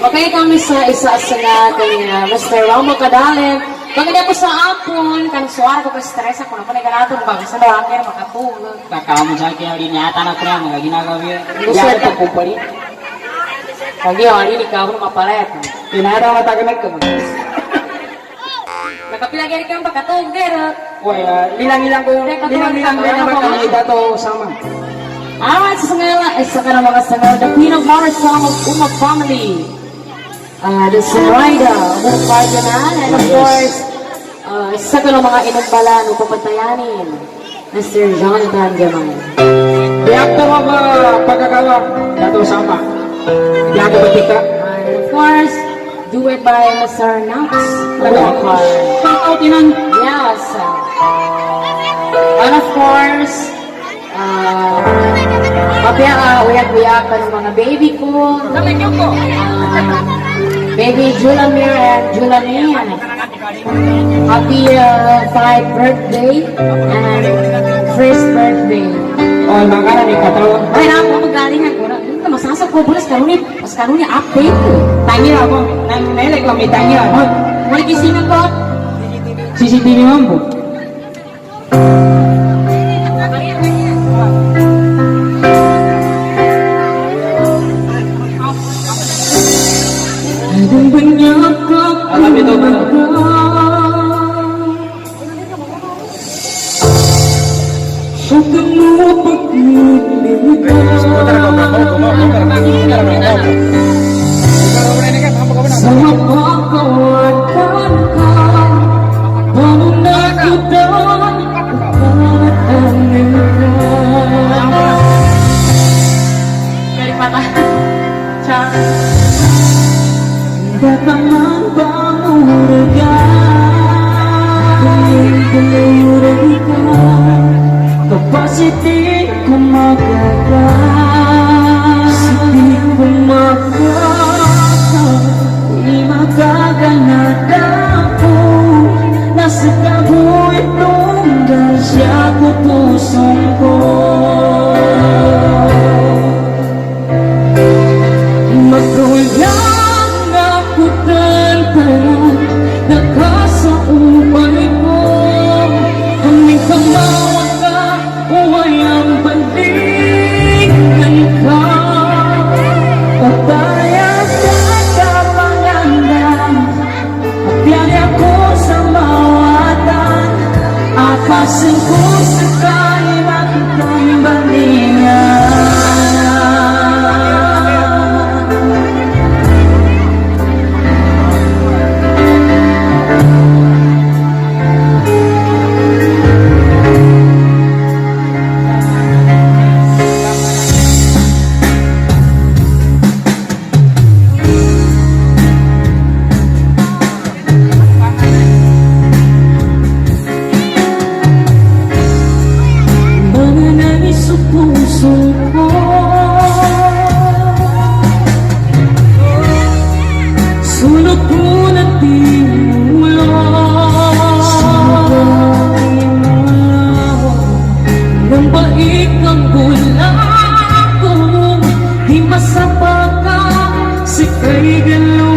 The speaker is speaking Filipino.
Okay kami sa isa-isa natin Mr. Romo Cadalen. Maganda po sa apon, kan suara ko stress ako naman ay ganatong bago sa lakir, makatulog. Kakao mo sa akin, hindi niya tanap na mga ginagawa yun. Gusto Yan ka- ito kumpari. Kagi yung hari ni Kabro maparet. Pinara matagamit ka mo. Nakapilagay ka ang pagkatog, Gerot. Uy, lilang-lilang ko yung lilang-lilang ko yung mga dato sama. Alright, sa sangala, isa ka na mga sangala, the Queen of Mars song of Umag Family. The Sinaida, Umag Parganan, and of course, isa ka na mga inagbalan upang patayanin, Mr. Jonathan Gamay. Biyak to mga pagkakawa dato sama. Biyak ko batika. And of course, do it by Mr. Knox. Kakao tinan. Yes. And of course, uyak-uyak ka ng mga baby ko. Baby Julamir and Julamian. Happy 5th birthday and first birthday. Oh, makana ni katawa. Ay, na ako magalingan ko. Ito, masasag ko. Bulas kanunit. Mas kanunit update. Tanya ako. Nailag lang may tanya. May kisingan ko. CCTV mambo. Ang banyak ka Alam ito ba? sa kalupag sa mapakawalan ka pamunagutan kapatanin ka dari patah Char Datangan pamuraga Kumuray ka Kapasiti kumagaga Siti kumagaga Di magaganada ko Nasa kaboy tunggal siya ko pusong ko Magkulang ako tantayan Nakasaumay ko Aming kamawag ka Uway ang bandingan ka Patayan ka kapangandan At biyari ako sa mawatan Akasin ko sa kayo Makitang bandingan Sulok ko na tinulo Nang baik ang gula ko Di masapa ka Si kay galo